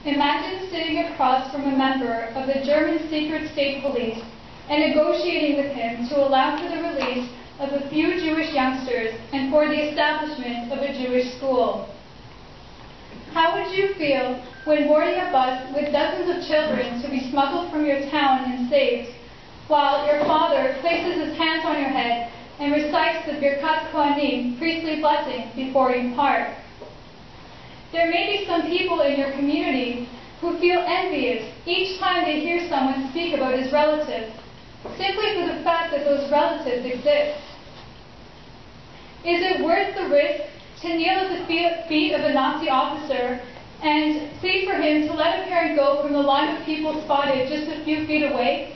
imagine sitting across from a member of the German secret state police and negotiating with him to allow for the release of a few Jewish youngsters and for the establishment of a Jewish school. How would you feel when boarding a bus with dozens of children to be smuggled from your town and saved, while your father places his hands on your head and recites the Birkat Kohanim, priestly blessing, before you part? There may be some people in your community who feel envious each time they hear someone speak about his relatives, simply for the fact that those relatives exist. Is it worth the risk to kneel at the feet of a Nazi officer and plead for him to let a parent go from the line of people spotted just a few feet away?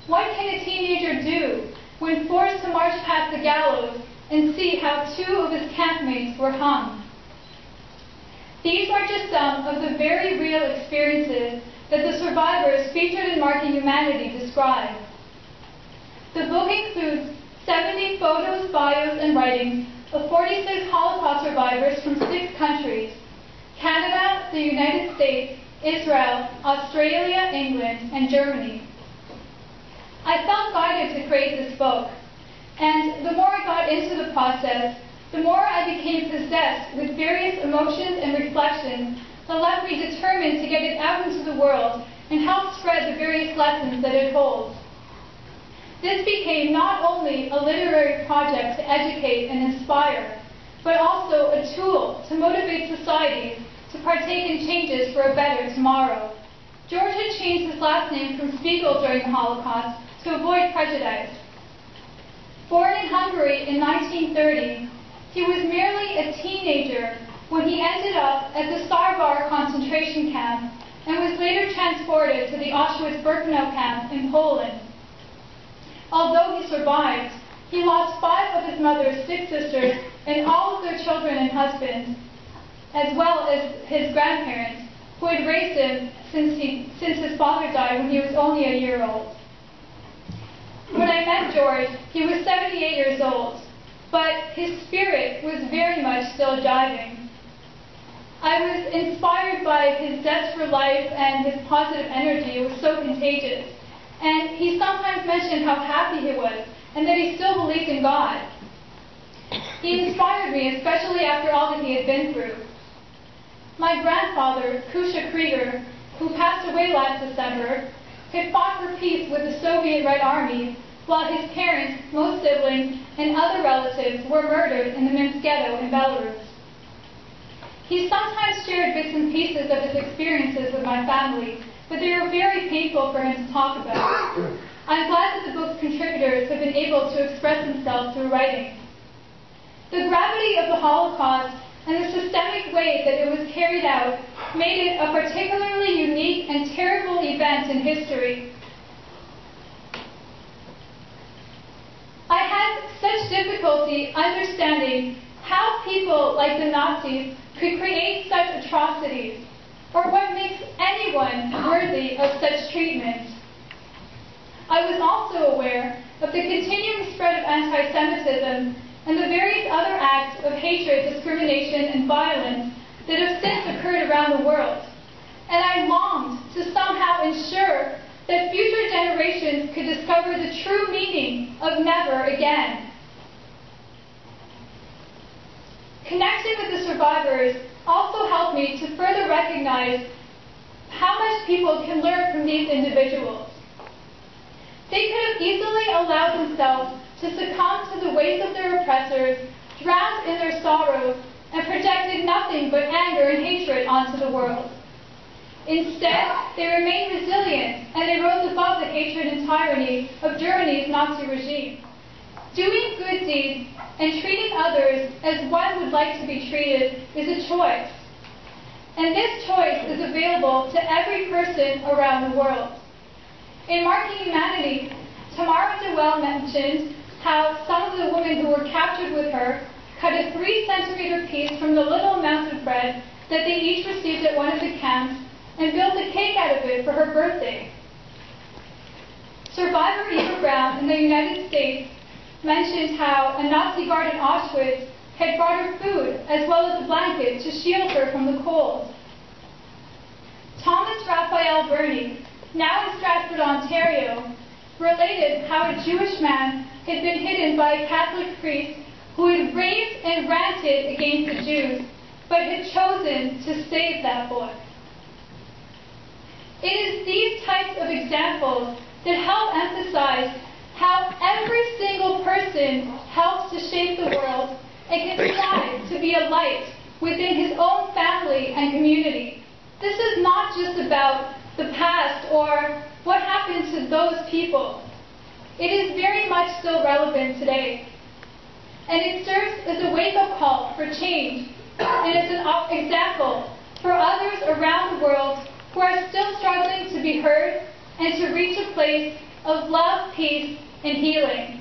What can a teenager do when forced to march past the gallows and see how two of his campmates were hung? These are just some of the very real experiences that the survivors featured in Marking Humanity describe. The book includes 70 photos, bios, and writings of 46 Holocaust survivors from 6 countries: Canada, the United States, Israel, Australia, England, and Germany. I felt guided to create this book, and the more I got into the process, the more I became possessed with various emotions and reflections that left me determined to get it out into the world and help spread the various lessons that it holds. This became not only a literary project to educate and inspire, but also a tool to motivate societies to partake in changes for a better tomorrow. George had changed his last name from Spiegel during the Holocaust to avoid prejudice. Born in Hungary in 1930, he was merely a teenager when he ended up at the Sarbar concentration camp and was later transported to the Auschwitz-Birkenau camp in Poland. Although he survived, he lost 5 of his mother's 6 sisters and all of their children and husbands, as well as his grandparents, who had raised him since his father died when he was only a year old. When I met George, he was 78 years old, but his spirit was very much still jiving. I was inspired by his zest for life and his positive energy. It was so contagious. And he sometimes mentioned how happy he was and that he still believed in God. He inspired me, especially after all that he had been through. My grandfather, Kriger, who passed away last December, had fought for peace with the Soviet Red Army, while his parents, most siblings, and other relatives were murdered in the Minsk ghetto in Belarus. He sometimes shared bits and pieces of his experiences with my family, but they were very painful for him to talk about. I'm glad that the book's contributors have been able to express themselves through writing. The gravity of the Holocaust and the systemic way that it was carried out made it a particularly unique and terrible event in history. I had such difficulty understanding how people like the Nazis could create such atrocities, or what makes anyone worthy of such treatment. I was also aware of the continuing spread of anti-Semitism and the various other acts of hatred, discrimination, and violence that have since occurred around the world, and I longed to somehow ensure that future generations could discover the true meaning of never again. Connecting with the survivors also helped me to further recognize how much people can learn from these individuals. They could have easily allowed themselves to succumb to the ways of their oppressors, drowned in their sorrows, and projected nothing but anger and hatred onto the world. Instead, they remained resilient, and they rose above the hatred and tyranny of Germany's Nazi regime. Doing good deeds and treating others as one would like to be treated is a choice. And this choice is available to every person around the world. In Marking Humanity, Tamara Dewell mentioned how some of the women who were captured with her cut a 3-centimeter piece from the little amount of bread that they each received at one of the camps and built a cake out of it for her birthday. Survivor Eva Brown in the United States mentioned how a Nazi guard in Auschwitz had brought her food as well as a blanket to shield her from the cold. Alberni, now in Stratford, Ontario, related how a Jewish man had been hidden by a Catholic priest who had raved and ranted against the Jews, but had chosen to save that boy. It is these types of examples that help emphasize how every single person helps to shape the world and can strive to be a light within his own family and community. This is not just about the past or what happened to those people. It is very much still relevant today. And it serves as a wake-up call for change and as an example for others around the world who are still struggling to be heard and to reach a place of love, peace, and healing.